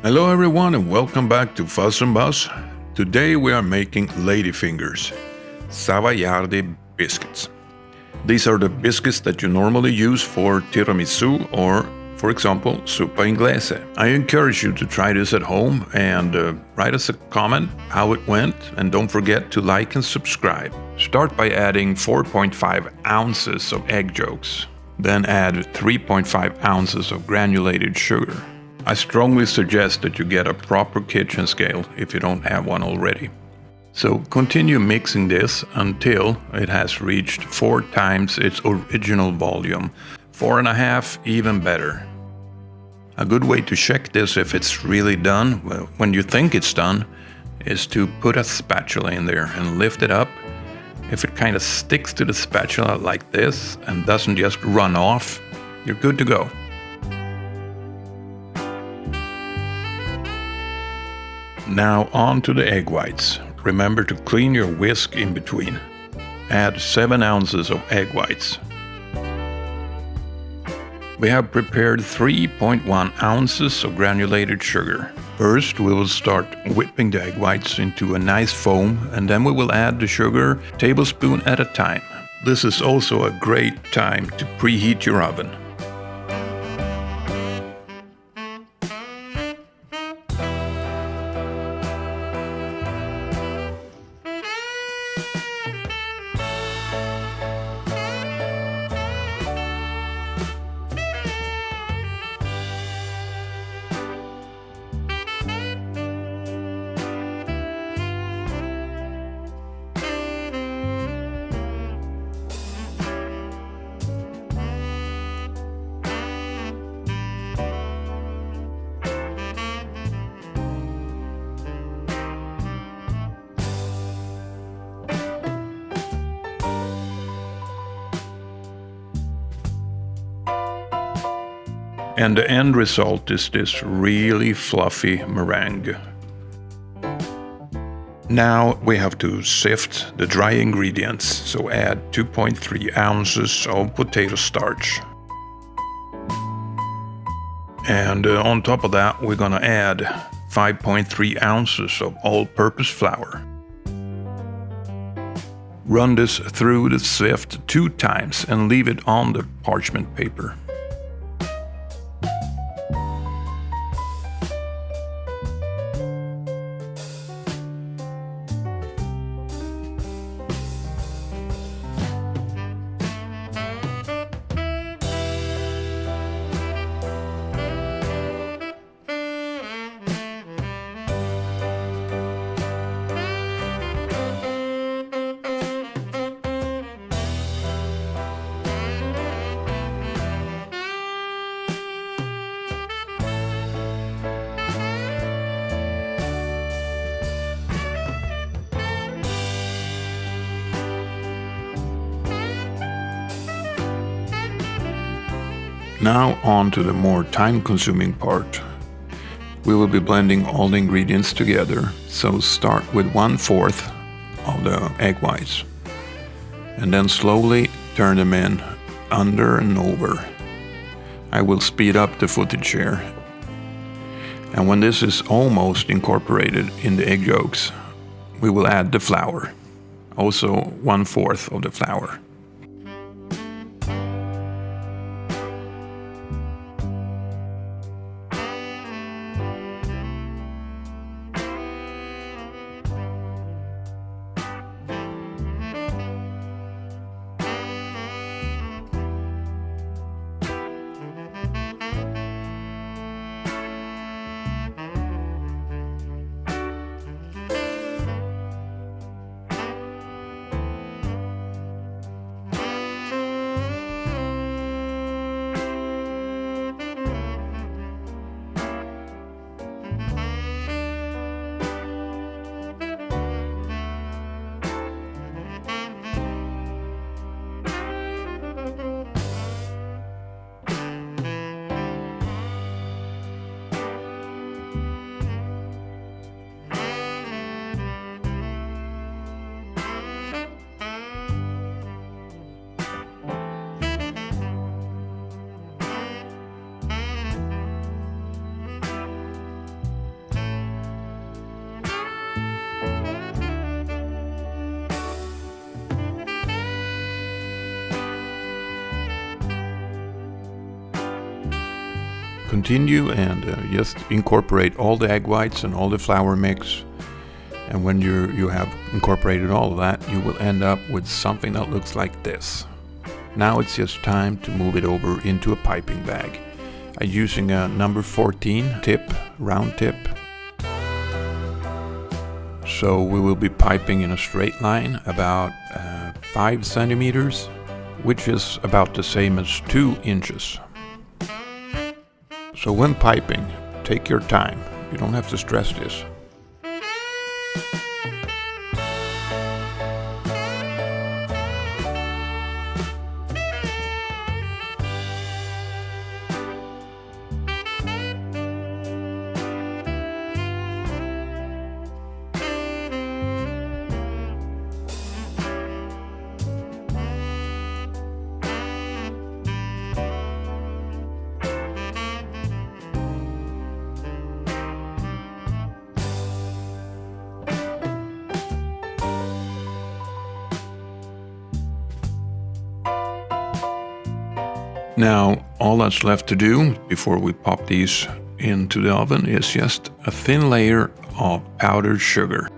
Hello everyone and welcome back to Fuzz and Buzz. Today we are making Ladyfingers, Savoiardi biscuits. These are the biscuits that you normally use for tiramisu or, for example, zuppa inglese. I encourage you to try this at home and write us a comment how it went, and don't forget to like and subscribe. Start by adding 4.5 ounces of egg yolks. Then add 3.5 ounces of granulated sugar. I strongly suggest that you get a proper kitchen scale if you don't have one already. So continue mixing this until it has reached 4 times its original volume. 4.5 even better. A good way to check this if it's really done, when you think it's done, is to put a spatula in there and lift it up. If it kind of sticks to the spatula like this and doesn't just run off, you're good to go. Now on to the egg whites. Remember to clean your whisk in between. Add 7 ounces of egg whites. We have prepared 3.1 ounces of granulated sugar. First we will start whipping the egg whites into a nice foam, and then we will add the sugar tablespoon at a time. This is also a great time to preheat your oven. And the end result is this really fluffy meringue. Now we have to sift the dry ingredients, so add 2.3 ounces of potato starch. And on top of that we're gonna add 5.3 ounces of all-purpose flour. Run this through the sift 2 times and leave it on the parchment paper. Now on to the more time-consuming part. We will be blending all the ingredients together, so start with 1/4 of the egg whites. And then slowly turn them in under and over. I will speed up the footage here. And when this is almost incorporated in the egg yolks, we will add the flour. Also 1/4 of the flour. continue and just incorporate all the egg whites and all the flour mix. And when you have incorporated all of that, you will end up with something that looks like this. Now it's just time to move it over into a piping bag. I'm using a number 14 tip, round tip. So we will be piping in a straight line about 5 centimeters, which is about the same as 2 inches. So when piping, take your time. You don't have to stress this. Now, all that's left to do before we pop these into the oven is just a thin layer of powdered sugar.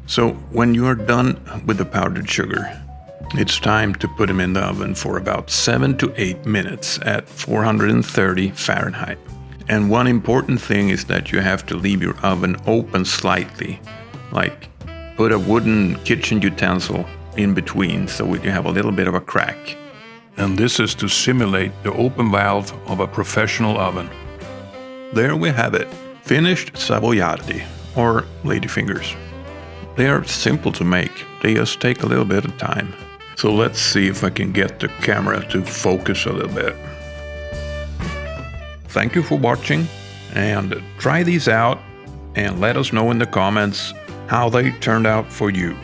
So when you are done with the powdered sugar, it's time to put them in the oven for about 7 to 8 minutes at 430 Fahrenheit. And one important thing is that you have to leave your oven open slightly, like put a wooden kitchen utensil in between so you have a little bit of a crack. And this is to simulate the open valve of a professional oven. There we have it, finished Savoiardi, or Ladyfingers. They are simple to make, they just take a little bit of time. So let's see if I can get the camera to focus a little bit. Thank you for watching, and try these out and let us know in the comments how they turned out for you.